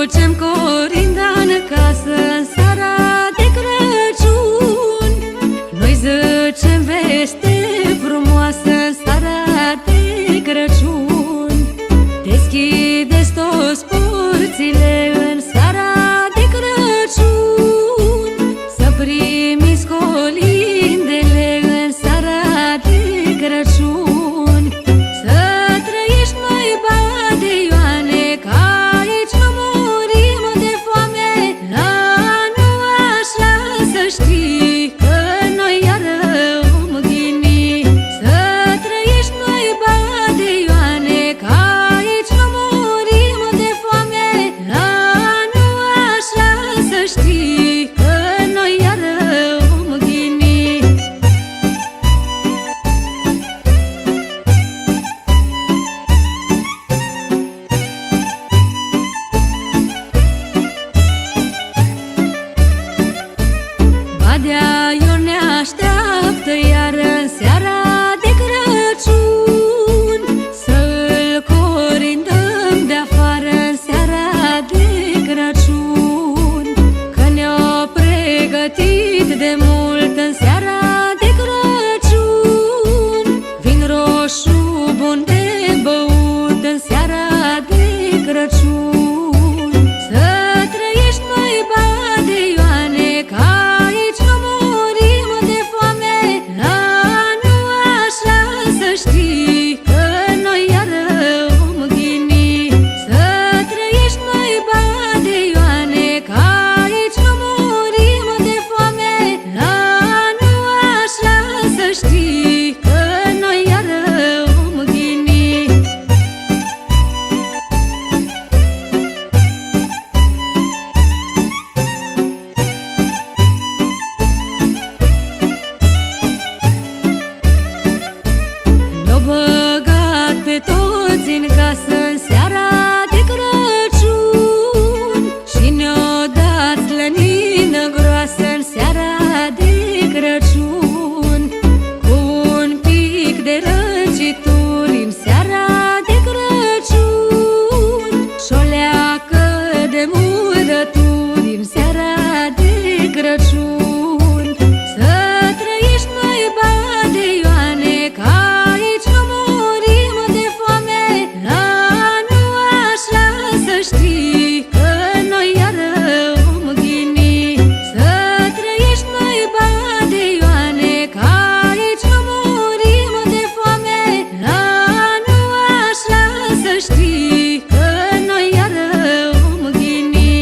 ducem corinda în casă în seara de Crăciun. Noi zicem veste frumoasă în seara de Crăciun. Deschideți toți porțile în seara de Crăciun, să primiți colindele în seara de Crăciun. Să trăiești mai badioane, că aici nu murim de foame. La anul așa să știi că noi iar vom ghini. Să trăiești mai badioane, că aici nu murim de foame. La anul așa să știi că noi iar vom ghini. Badea Ion ne așteaptă iar în seara de Crăciun, să-l corindăm de afară în seara de Crăciun. Că ne-o pregătit de mult în seara de Crăciun, vin roșu bun de băut în seara de Crăciun. Să trăiești mai badioane, că aici nu murim de foame. La anul așa să știi că noi iar vom ghini. Să trăiești mai badioane, că aici nu murim de foame. La anul așa să știi că noi iar vom ghini. Ne-o băgat pe toți în casă în seara de Crăciun și ne-o dat slănină groasă în seara de Crăciun. Cu un pic de răcituri în seara de Crăciun și o leacă de murături în seara de Crăciun. Să trăiești mai badioane, că aici nu murim de foame. La anul așa să știi că noi iar vom ghini. Să trăiești mai badioane, că aici nu murim de foame. La anul așa să știi că noi iar vom ghini.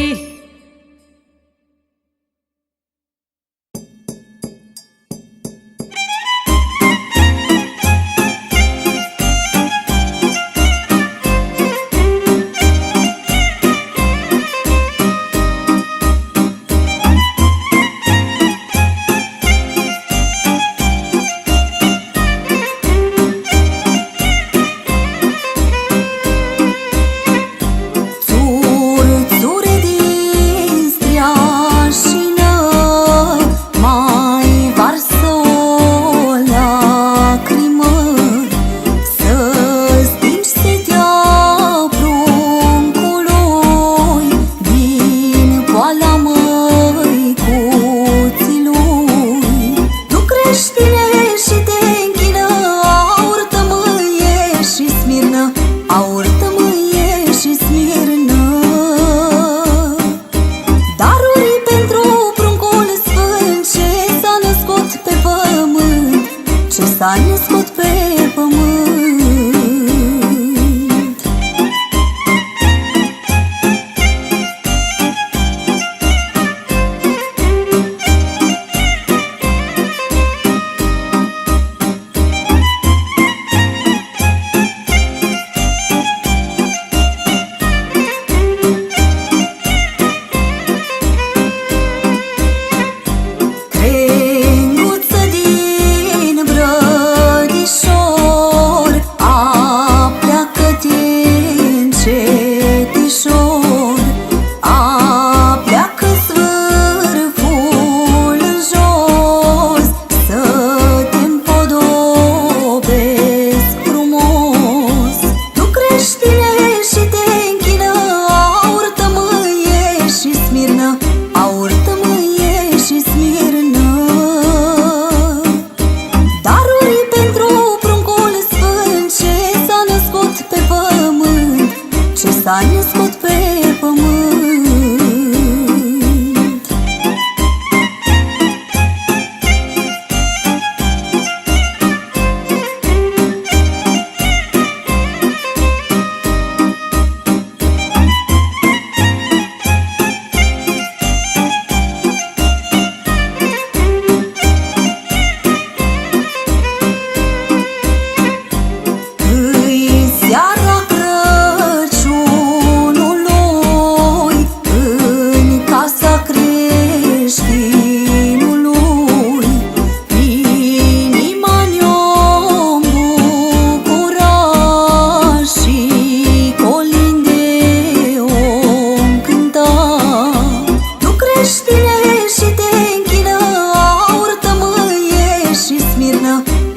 s-a născut pe pământ.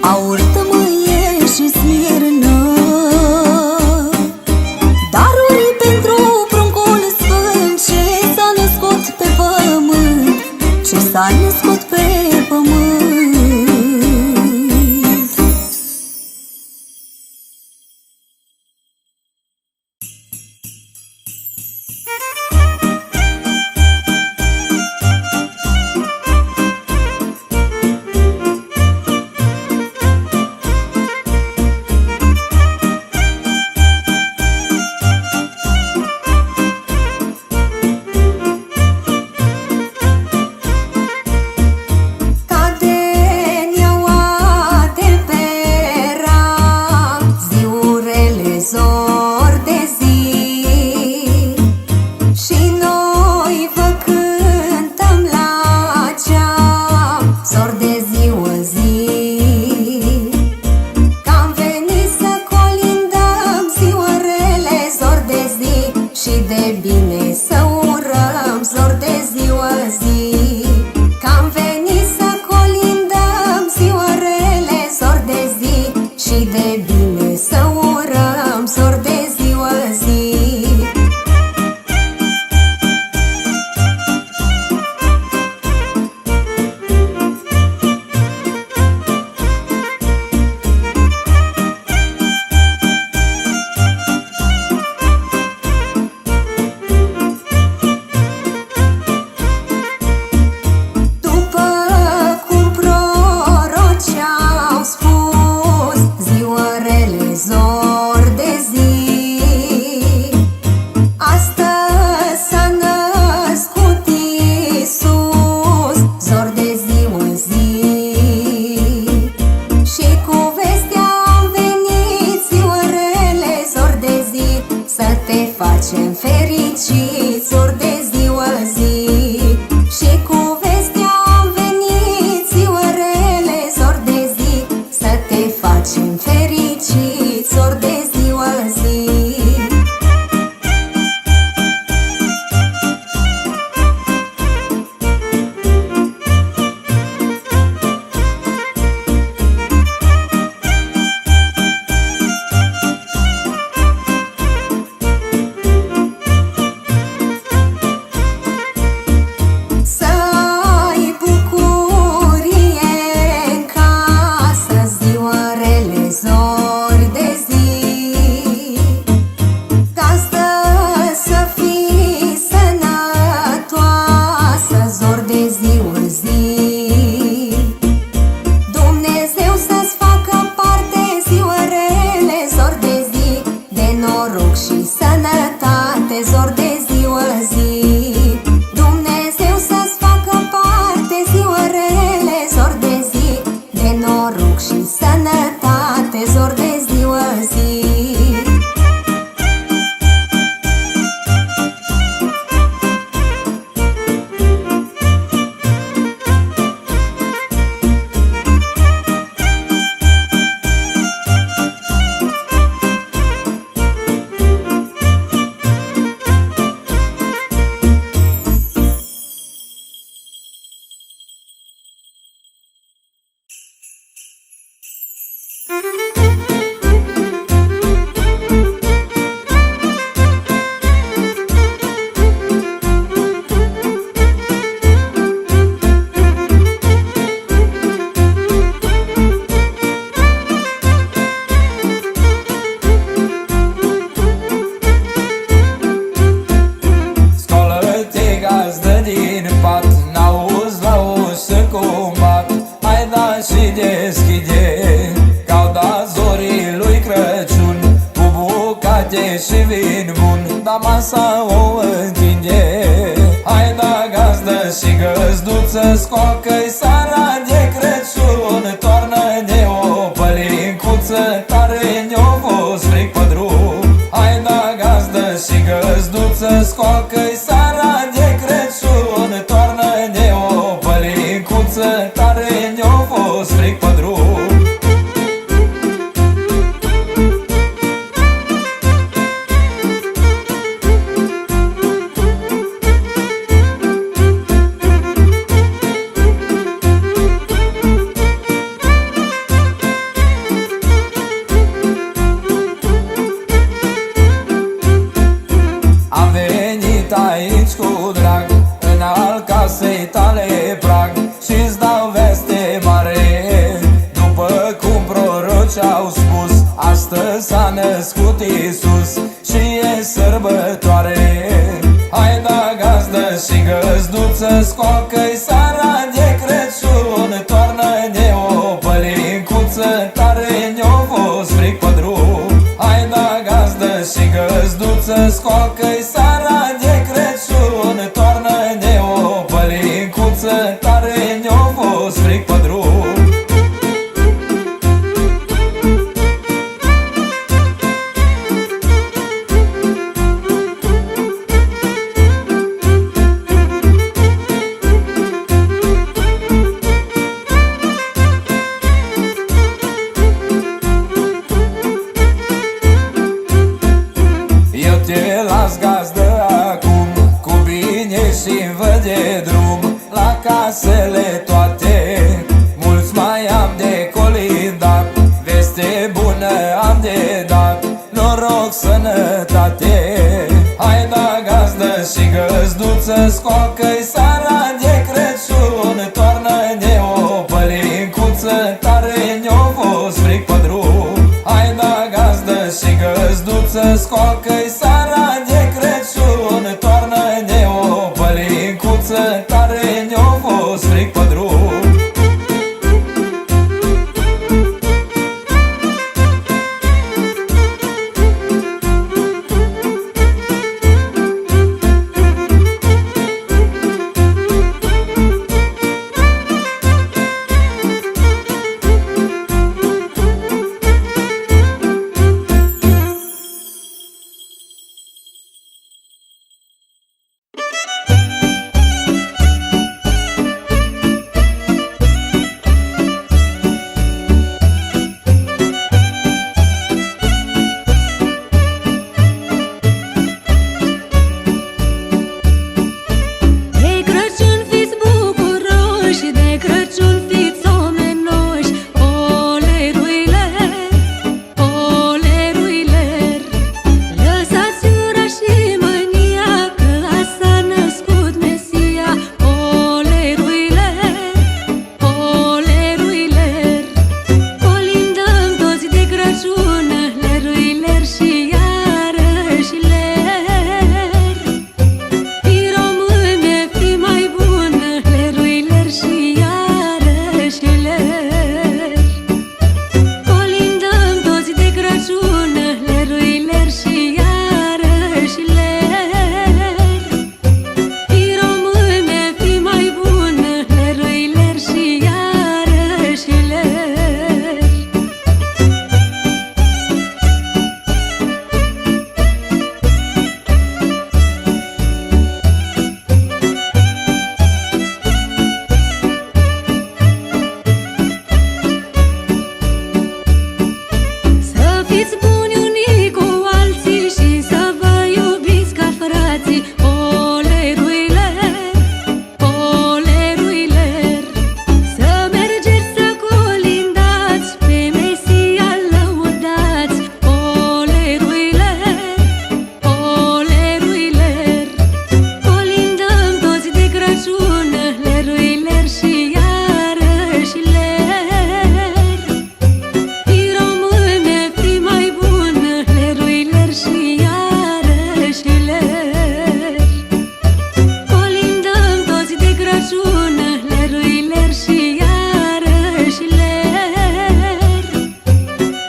Aur, tămâie și smirnă, daruri pentru pruncul sfânt ce s-a născut pe pământ, ce s-a născut pe pământ. Facem fericiți ori de ziua zi, și cu vestea am venit, ziuărele zor de zi, să te facem fericiți ori de ziua zi. da masa o întinde. Hai da gazdă și găzduță, scoacă-i seara de Crăciun. Toarnă-ne o pălincuță, tare ne-o fost fric pe drum. Hai da gazdă și găzduță, scoacă-i seara de Crăciun. Toarnă-ne o pălincuță, tare ne-o fost fric pe drum. Aici cu drag, în al casei tale prag, și-ți dau veste mare. După cum proroci au spus, astăzi s-a născut Iisus și e sărbătoare. Hai da gazdă și găzduță, scoacă-i seara de Crăciun. Toarnă-ne o pălincuță, tare ne-o fost fric pe drum. Hai da gazdă și găzduță, scoacă-i seara de Crăciun. Toarnă-ne o pălincuță, tare ne-o fost fric pe drum. Gazdă acum, cu bine și-mi văd de drum la casele toate. Mulți mai am de colindat, veste bună am de dat, noroc, sănătate. Hai da gazdă și găzduță, scoacă-i seara de Crăciun. Toarnă-ne o pălincuță, tare ne-o fost fric pe drum. Hai da gazdă și găzduță, scoacă-i seara de Crăciun. Toarnă-ne o pălincuță, tare ne-o fost fric pe drum.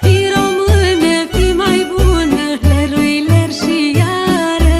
Fi române, fi mai bună, leruiler și iarăși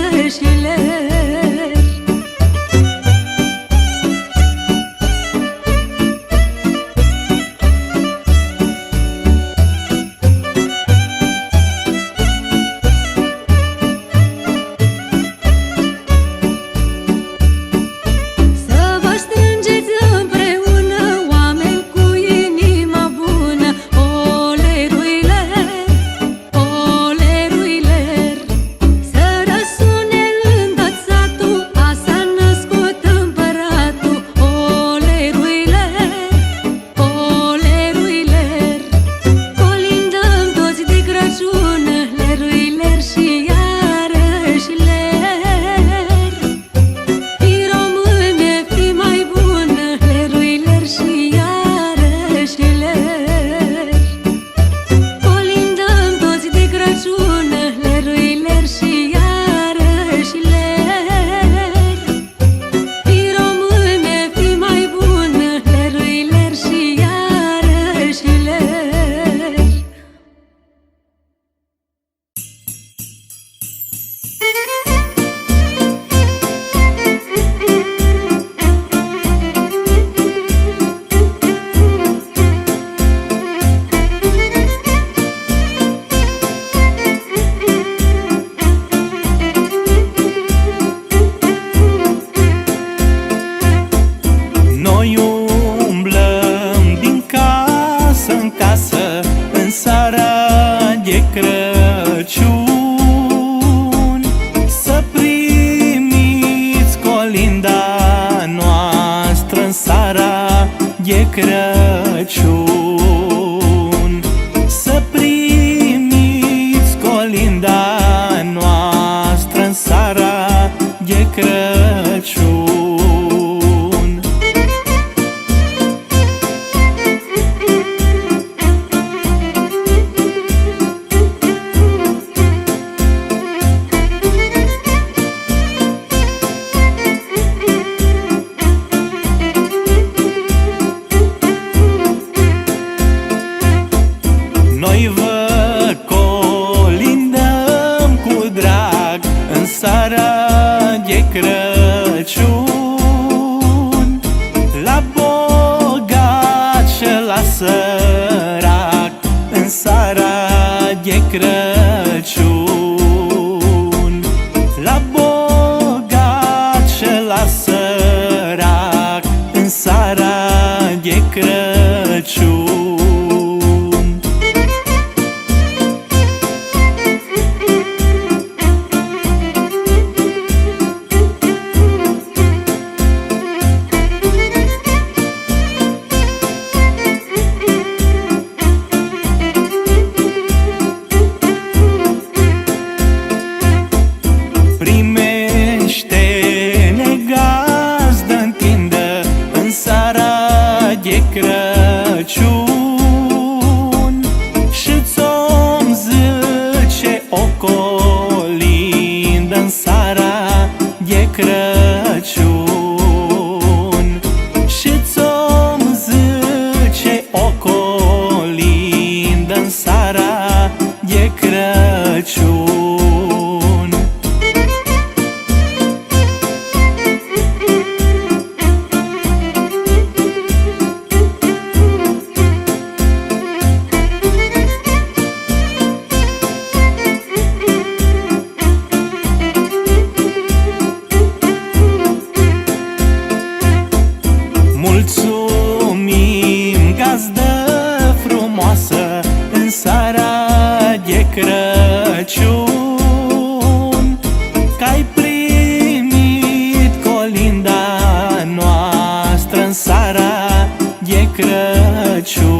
Crăciun, să primiți colinda noastră în seara de Crăciun. Noi vă colindăm cu drag în seara de Crăciun, la bogat și la sărac în seara de Crăciun, la bogat și la sărac în seara de Crăciun. Primește-ne gazdă întindă în seara de Crăciun, și-ți-om zice o colindă în seara de Crăciun, și-ți-om zice o colindă în seara de Crăciun. Mulțumim, gazdă frumoasă, în seara de Crăciun, că-ai primit colinda noastră în seara de Crăciun,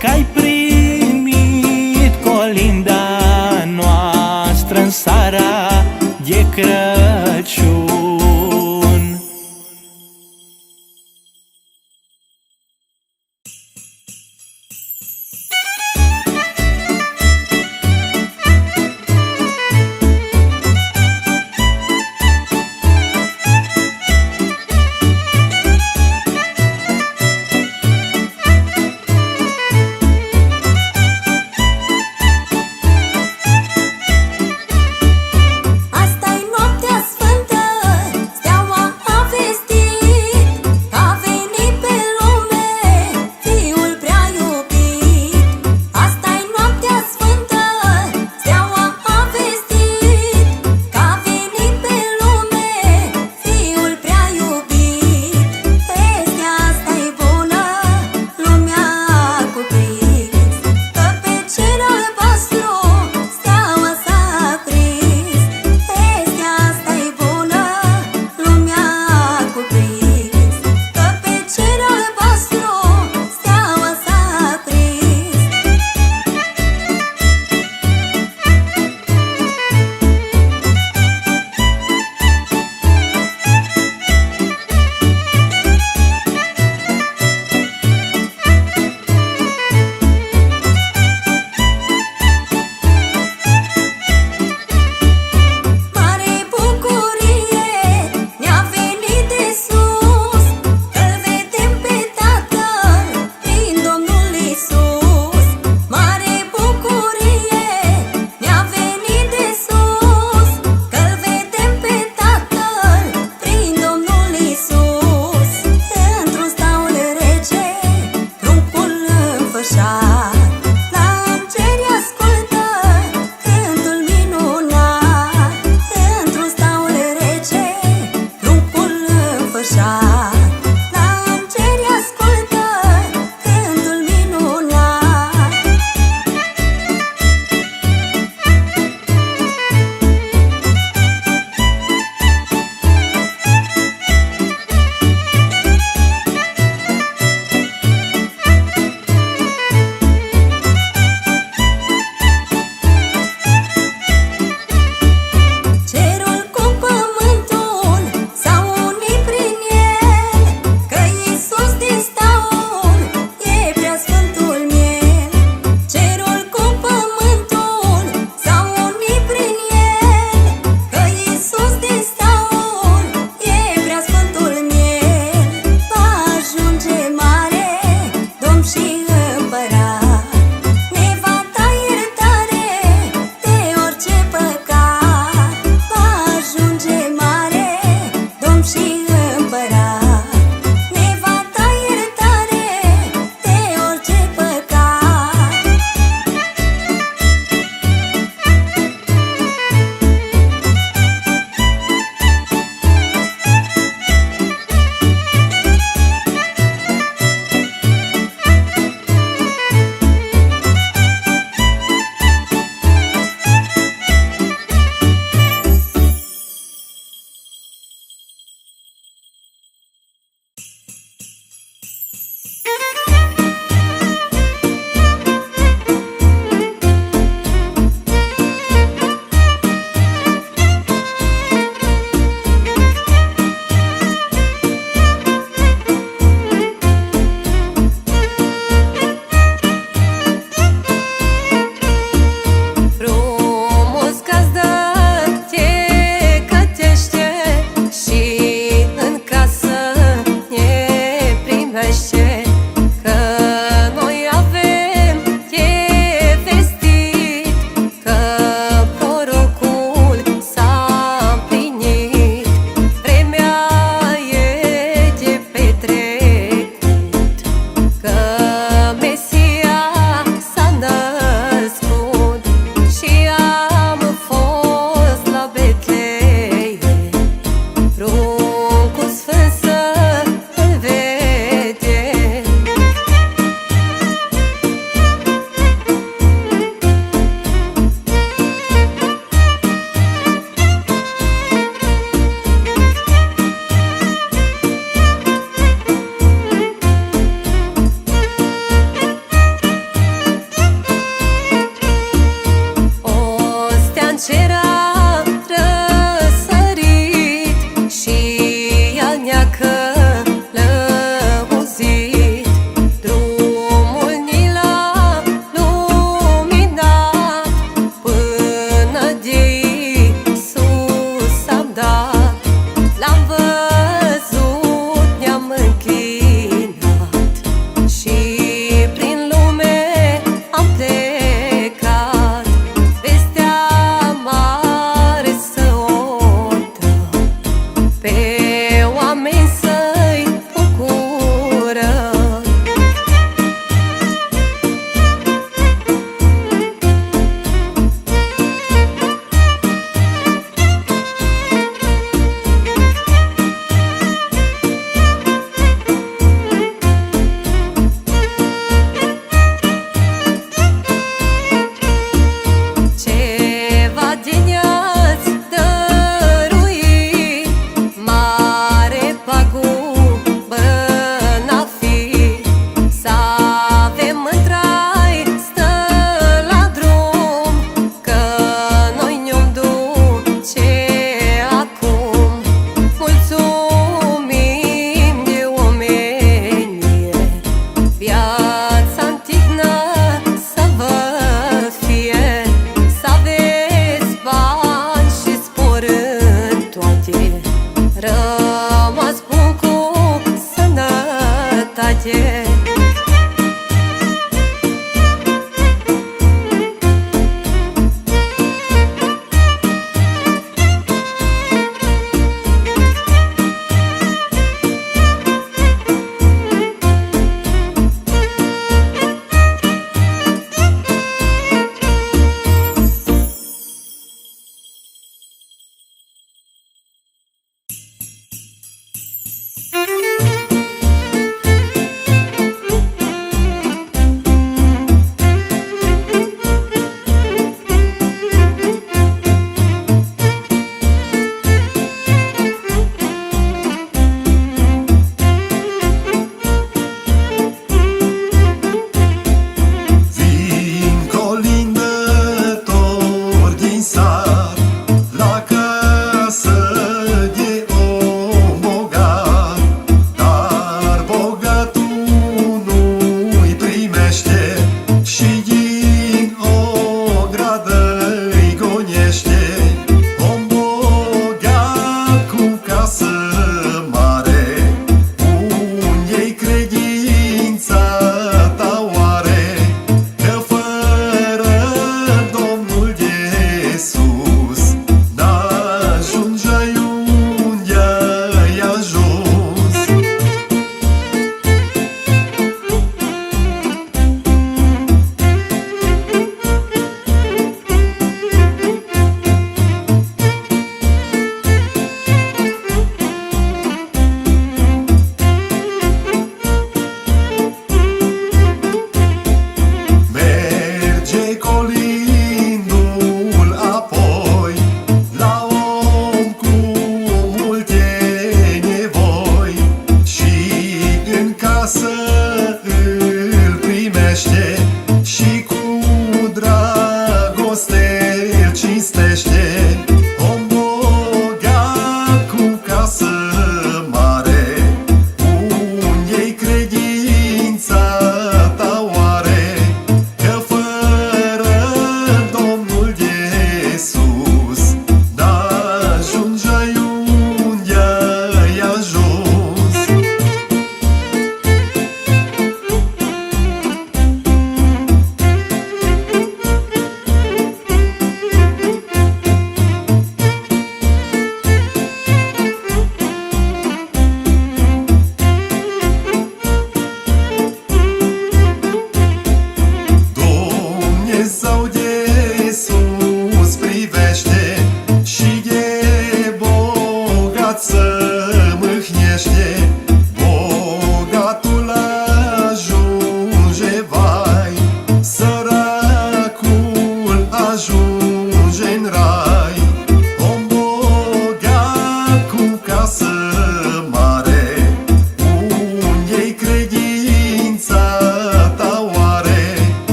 că-ai primit colinda noastră în seara de Crăciun. Asta-i noaptea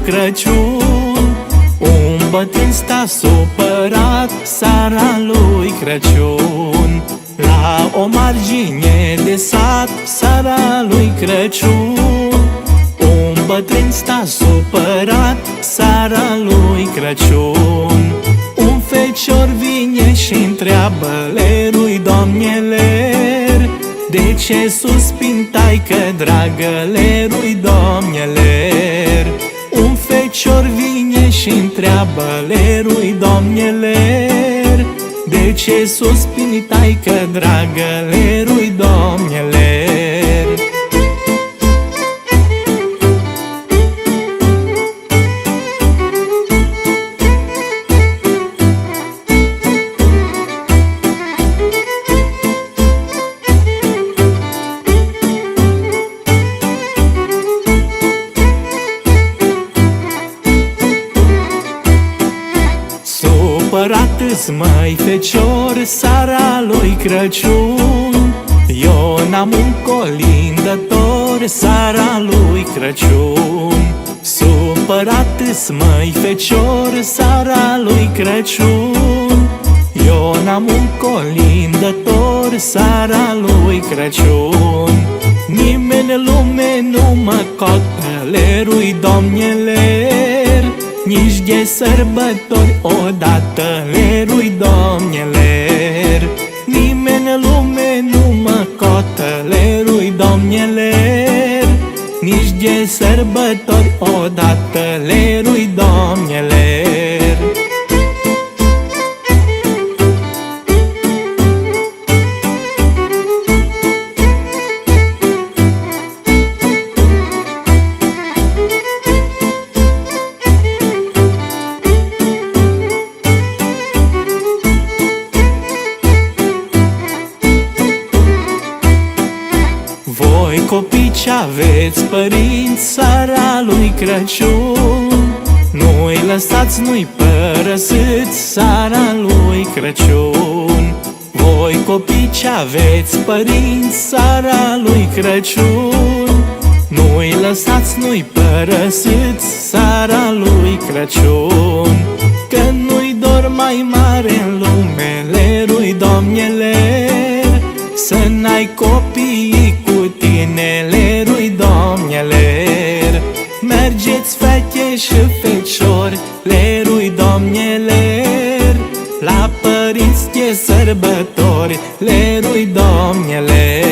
Crăciun. Un bătrân sta supărat seara lui Crăciun. La o margine de sat seara lui Crăciun. Un bătrân sta supărat seara lui Crăciun. Un fecior vine și întreabă lerui: Doamne ler, de ce suspin, taică dragă, lerui, Doamne ler? Un fecior vine și întreabă lerui: Doamne ler, de ce suspini, taică dragă, lerui, Doamne ler? Supărat-s, măi fecior, seara lui Crăciun. Eu n-am un colindător seara lui Crăciun. Supărat-s, măi fecior, seara lui Crăciun. Eu n-am un colindător seara lui Crăciun. Nimeni în lume nu mă cotă, lerui, Doamne ler, nici de sărbători odată, lerui, Doamne ler. Nimeni în lume nu mă cotă, lerui, Doamne ler, nici de sărbători odată, lerui, Doamne ler. Voi copii ce-aveți părinți seara lui Crăciun, nu-i lăsați, nu-i părăsiți seara lui Crăciun. Voi copii ce-aveți părinți seara lui Crăciun, nu-i lăsați, nu-i părăsiți seara lui Crăciun. Că nu-i dor mai mare în lume, lerui, Doamne ler, să n-ai copiii cu tine, lerui, Doamne ler. Mergeți fete și feciori, lerui, Doamne ler, la părinți de sărbători, lerui, Doamne ler.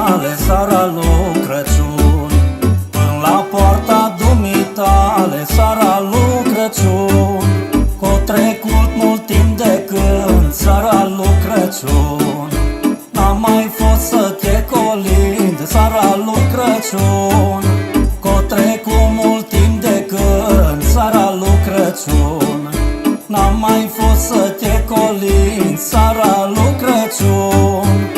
dumitale, seara lui Crăciun. Până la poarta dumitale, seara lui Crăciun. Că-o trecut mult timp de când, seara lui Crăciun. N-am mai fost să te colind, seara lui Crăciun. Că-o trecut mult timp de când, seara lui Crăciun. N-am mai fost să te colind, seara lui Crăciun.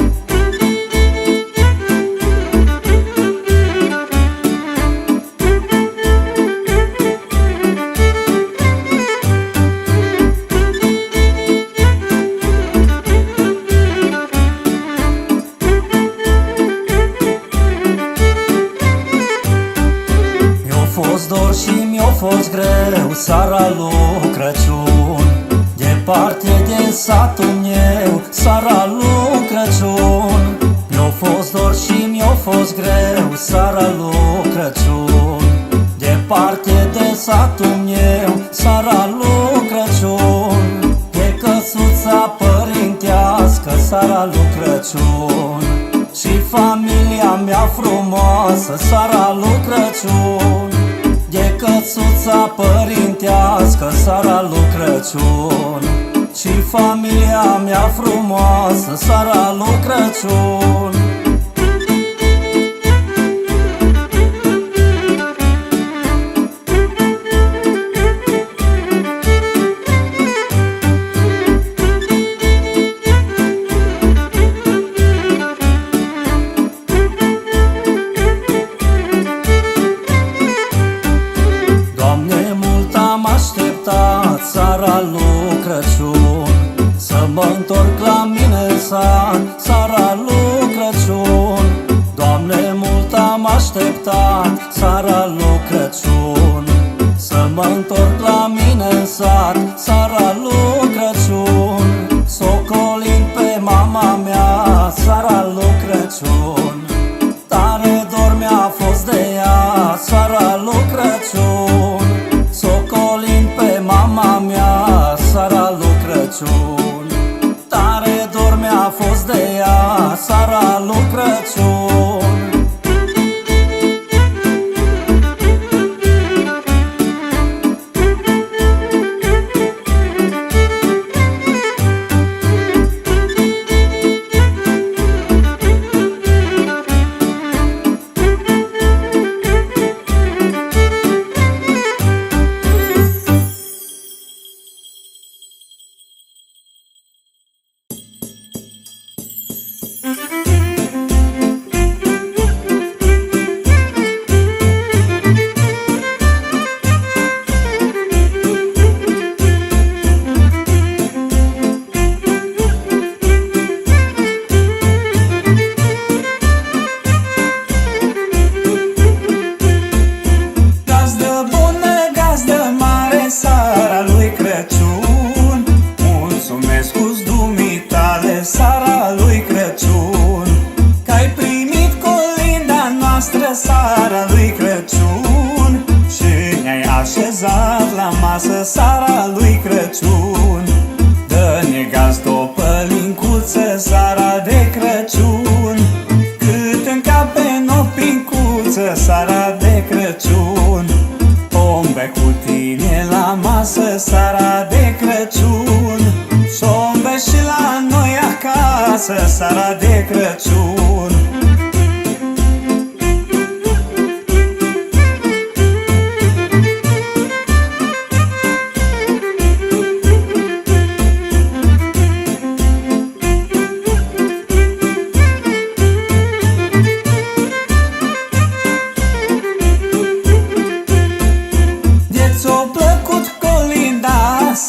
Mi-a fost dor și mi-a fost greu, seara lui Crăciun. Departe de satul meu, seara lui Crăciun. Mi-a fost dor și mi-a fost greu, seara lui Crăciun. Departe de satul meu, seara lui Crăciun. E căsuța părintească, seara lui Crăciun. Și familia mea frumoasă, seara lui Crăciun. E căsuța părintească, seara lui Crăciun. Și familia mea frumoasă, seara lui Crăciun. Seara lui Crăciun, să mă întorc la mine în sat, seara lui Crăciun. Doamne, mult am așteptat, seara lui Crăciun. Să mă întorc la mine în sat, seara lui Crăciun. Socolind pe mama mea, seara lui Crăciun. Tare dor mi-a fost de ea, seara lui Crăciun. Socolind pe mama mea, seara lui Crăciun. Tare dor mi-a fost de ea, seara lui Crăciun. Seara lui Crăciun și ne-ai așezat la masă, seara lui Crăciun. Dă-ne gazdă o pălincuță, seara de Crăciun. Cât încape o pincuță, seara de Crăciun. O-mi bea cu tine la masă, seara de Crăciun. S-o-mi bea și la noi acasă, seara de Crăciun.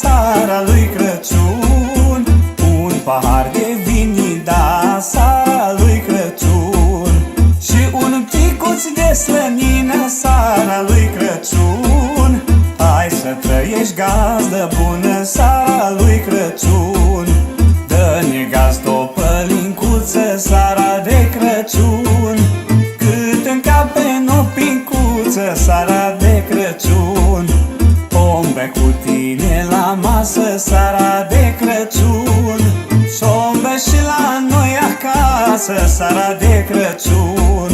Seara lui Crăciun, un pahar de vin, da, seara lui Crăciun. Și un ticuț de slănină, seara lui Crăciun. Hai să trăiești gazdă bună, seara lui Crăciun. Dă-ne gazdă o pălincuță, seara de Crăciun. Cât încape o pincuță, seara de Crăciun. O-mi bea cu tine la masă, seara de Crăciun. S-o-mi bea și la noi acasă, acasă seara de Crăciun.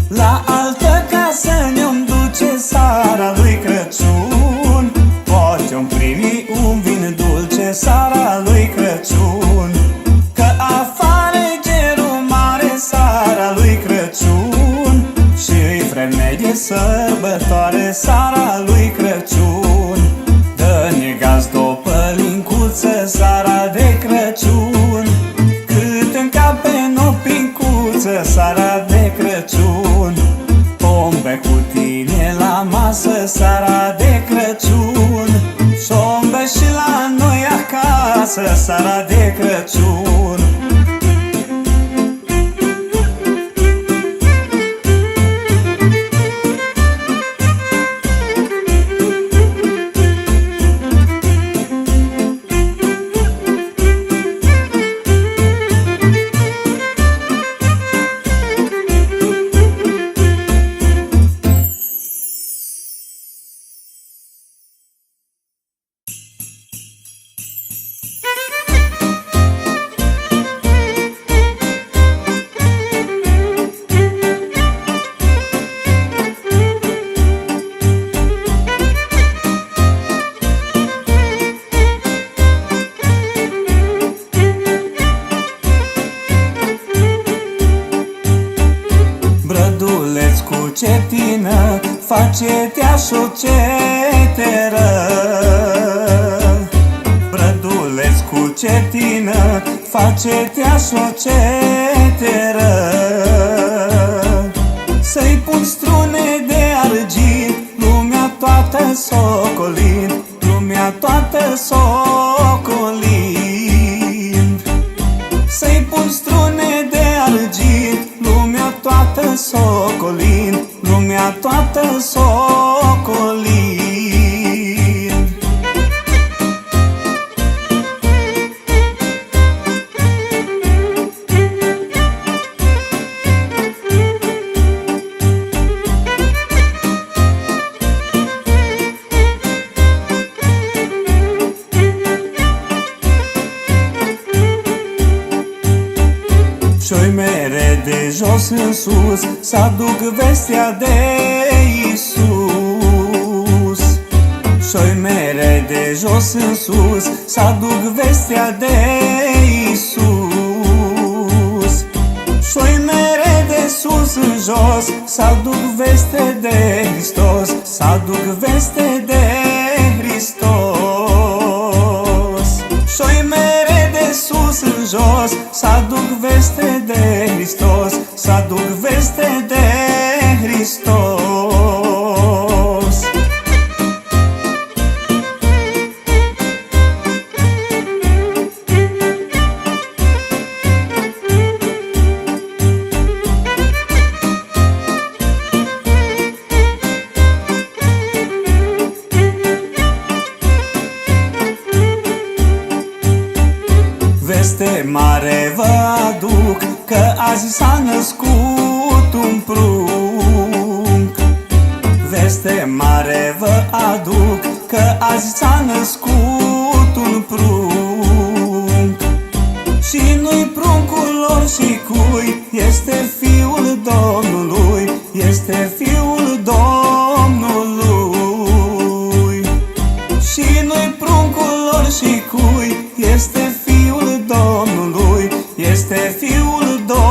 La altă casă ne-om duce seara lui Crăciun, poate om primi un vin dulce seara lui Crăciun, că afară e cerul mare seara lui Crăciun și-i vreme de sărbătoare seara lui Crăciun. Dă-ne gazdă o pălincuță seara de Crăciun, cât în cap pe o pincuță seara de Crăciun. Ombe cu tine la masă seara de Crăciun, și-ombe și la noi acasă seara de Crăciun. Brăduleț cu cetină, face-te așa ceteră. Brăduleț cu cetină, face-te așa ceteră. Să-i pun strune de argint, lumea toată socolind, lumea toată socolind. Să-i pun strune de argint, lumea toată socolind, lumea toată socolind. Și-oi mere de jos în sus s-aduc vestea de Iisus. Și-oi mere de jos în sus s-aduc vestea de Iisus. Și-oi mere de sus în jos s-aduc veste de Hristos, s-aduc veste de Hristos. Și-oi mere de sus în jos s-aduc veste de Hristos, s-aduc veste de Hristos. Veste mare vă aduc, că azi s-a născut un prunc. Veste mare vă aduc, că azi s-a născut un prunc. Și nu-i pruncul lor și cui, este Fiul Domnului, este Fiul Domnului. Și nu-i pruncul lor și cui, este Fiul Domnului, este Fiul Domnului.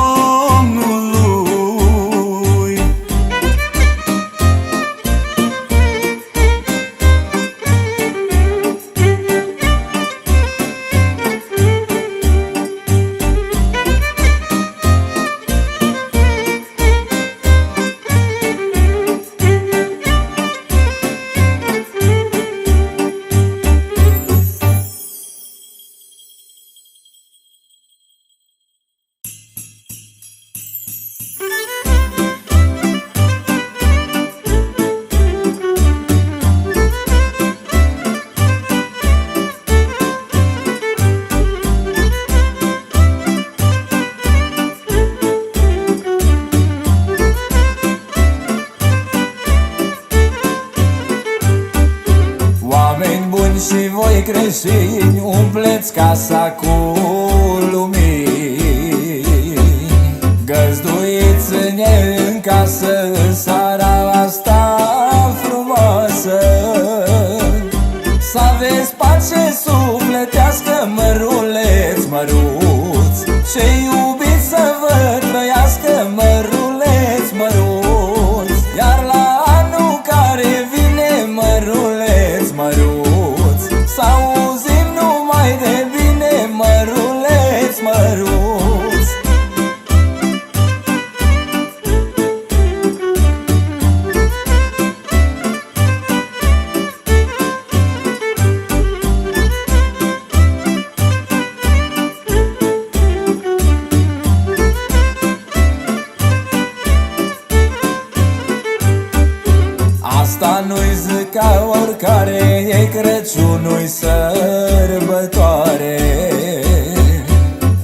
leșini, umpleți casa cu lumini. Găzduiți-ne în casă în seara asta frumoasă, să aveți pace sufletească, măruleți, măruți, și iubiți să vă trăiască, măruleți, măruți. Iar la anul care vine, măruleți, măruți, să auzim numai de bine, măruleți, măruți. Asta nu-i zi ca oricare, e Crăciunul-i sărbătoare.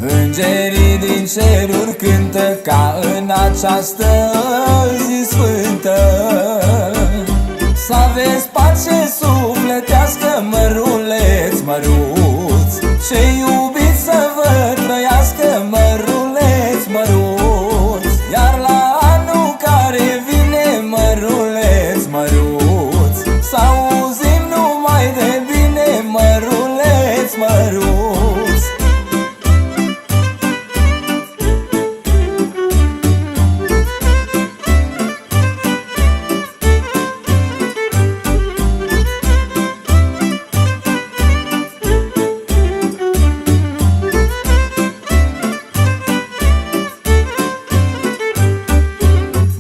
Îngerii din ceruri cântă ca în această zi sfântă. Să aveți pace sufletească, măruleți, măruți, și iubiți să vă trăiască, măruleți, măruți. Iar la anul care vine, măruleți, măruți, să auzim numai de bine, măruleți, măruți.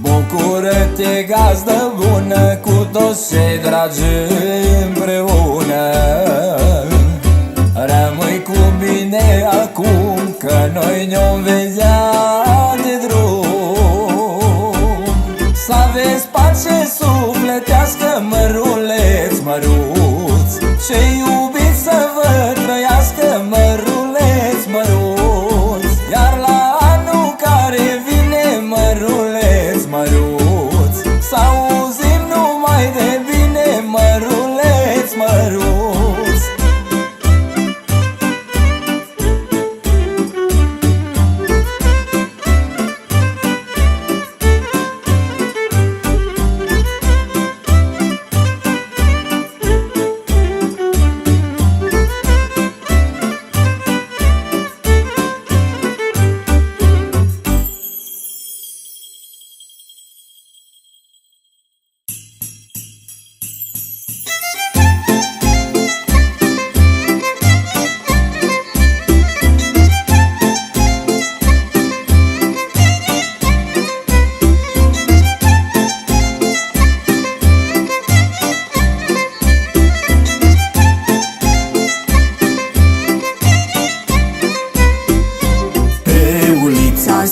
Bucură-te, gazdă bună, cu toți cei dragi împreună. Rămâi cu bine acum, că noi ne-om vedea de drum. Să aveți pace sufletească, măruleți, măruți, și iubiți să vă trăiască, măruleți, măruți. Iar la anul care vine, măruleți, măruți, să auzim numai de bine, măruleți, măruți.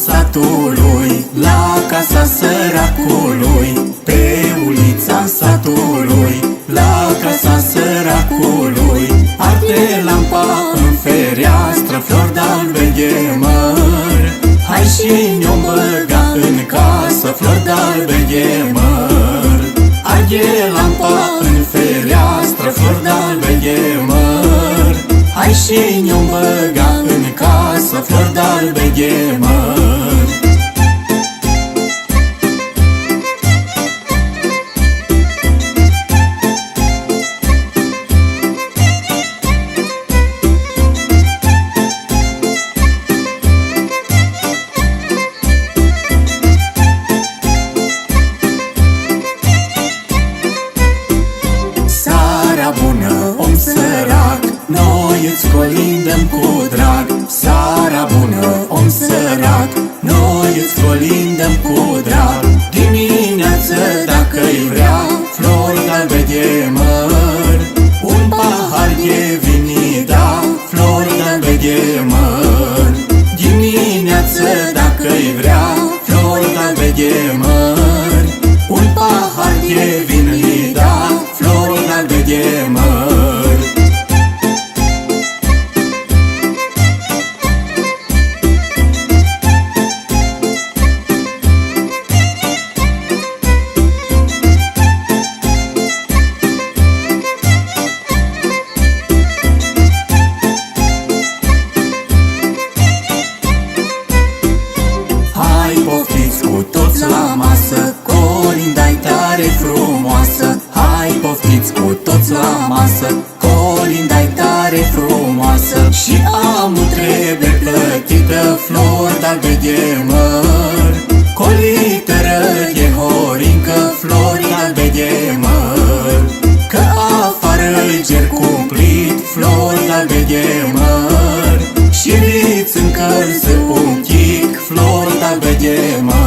Satului, la casa săracului, pe ulița satului, la casa săracului, arde lampa în fereastră, flori de-albe ghemăr. Hai și ne-o băga în casă, flori de-albe ghemăr. Arde lampa în fereastră, flori de-albe ghemăr. Hai și ne-o băga în casă, flori de-albe ghemăr. Seara bună, om sărac, noi îți colindăm cu drag. Seara bună, om sărac, noi îți colindăm cu drag. Dimineață, dacă-i vrea, flori de-albe ghemăr. Un pahar de vin, da, flori de-albe ghemăr. Dimineață, dacă-i vrea, flori de-albe ghemăr. Un pahar de vin, da, flori de-albe ghemăr. frumoasă Și amul trebuie plătită, flori de-albe de măr Colitără de horincă, flori de-albe de măr Că afară-i ger cumplit, flori de-albe de măr Și viți încălză un chic, flori de-albe de măr